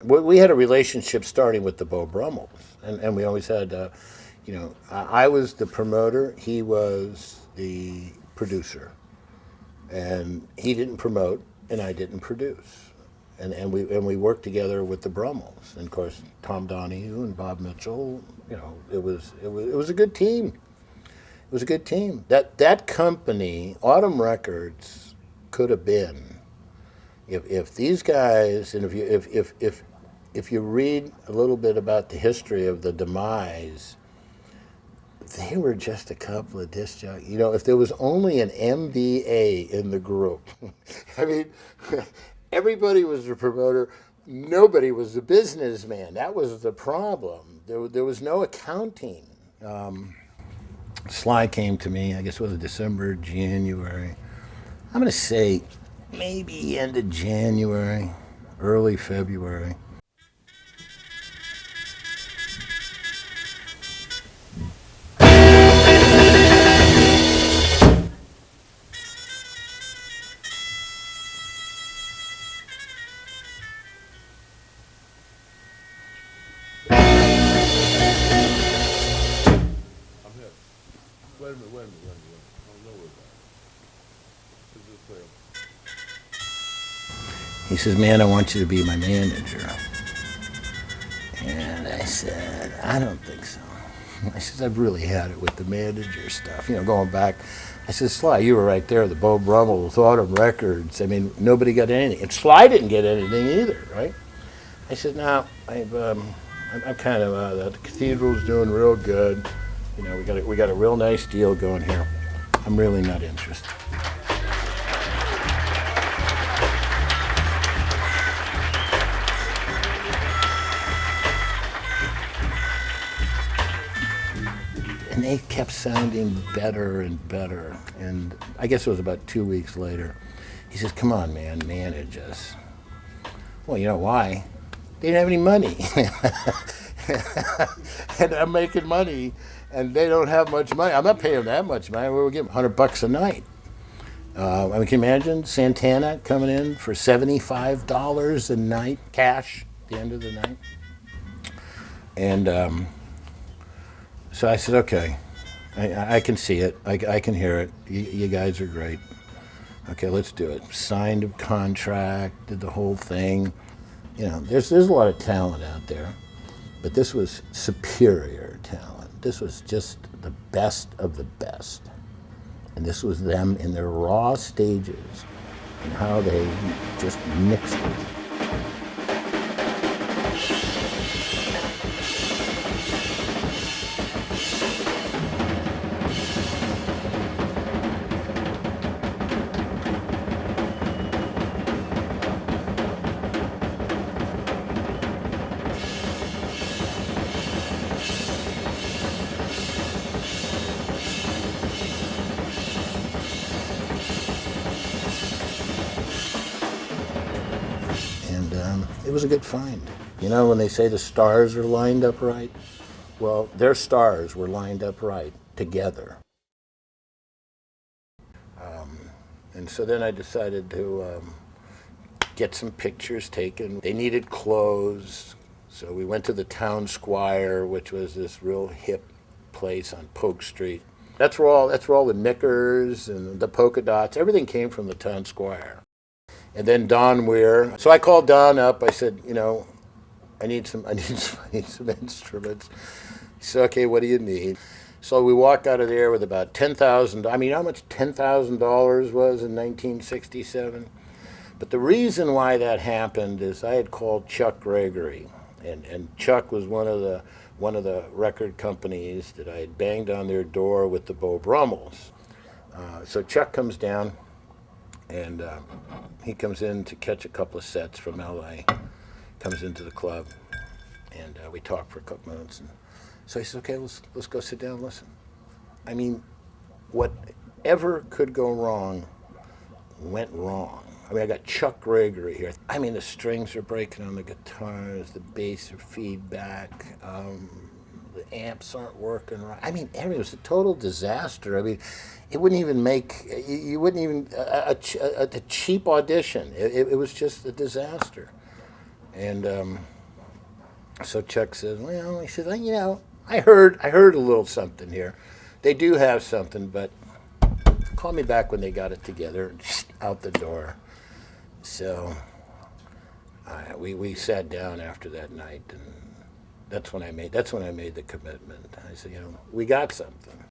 we had a relationship starting with the Beau Brummels, and we always had, I was the promoter, he was the producer, and he didn't promote, and I didn't produce, and we worked together with the Brummels, and of course Tom Donahue and Bob Mitchell. It was a good team. It was a good team. That company, Autumn Records, could have been if these guys, and if you read a little bit about the history of the demise, they were just a couple of disc jockeys. If there was only an MBA in the group, I mean, everybody was a promoter. Nobody was a businessman. That was the problem. There was no accounting. SLY came to me, I guess it was December, January. I'm going to say maybe end of January, early February. Wait a minute, wait a minute, wait a minute. I don't know what that. Is this clear? He says, "Man, I want you to be my manager." And I said, "I don't think so." I says, "I've really had it with the manager stuff, going back." I said, "SLY, you were right there, the Beau Brummels, Autumn Records. I mean, nobody got anything. And SLY didn't get anything either, right?" I said, "No, I'm kind of, the cathedral's doing real good. We got a real nice deal going here. I'm really not interested." And they kept sounding better and better. And I guess it was about 2 weeks later. He says, "Come on, man, manage us." Well, you know why? They didn't have any money. And I'm making money, and they don't have much money. I'm not paying them that much money. We were giving $100 a night. I mean, can you imagine Santana coming in for $75 a night, cash, at the end of the night? And so I said, "Okay, I can see it. I can hear it. You guys are great. Okay, let's do it." Signed a contract, did the whole thing. There's a lot of talent out there, but this was superior talent. This was just the best of the best. And this was them in their raw stages and how they just mixed it. And it was a good find. When they say the stars are lined up right, well, their stars were lined up right together. And so then I decided to get some pictures taken. They needed clothes, so we went to the Town Squire, which was this real hip place on Polk Street. That's where all the knickers and the polka dots, everything came from the Town Squire. And then Don Weir. So I called Don up. I said, I need some instruments. He said, "Okay, what do you need?" So we walked out of there with about $10,000. I mean, how much $10,000 was in 1967? But the reason why that happened is I had called Chuck Gregory, and Chuck was one of the record companies that I had banged on their door with the Beau Brummels. So Chuck comes down, and he comes in to catch a couple of sets from LA. Comes into the club, and we talked for a couple minutes. And so he says, "Okay, let's go sit down and listen." I mean, whatever could go wrong went wrong. I mean, I got Chuck Gregory here. I mean, the strings are breaking on the guitars, the bass are feedback, the amps aren't working right. I mean, it was a total disaster. I mean, it wouldn't even make, you wouldn't even, a cheap audition. It was just a disaster. And So Chuck says, well, he says, you know, I heard a little something here. They do have something, but call me back when they got it together. Out the door. So we sat down after that night, and that's when I made the commitment. I said, you know, we got something.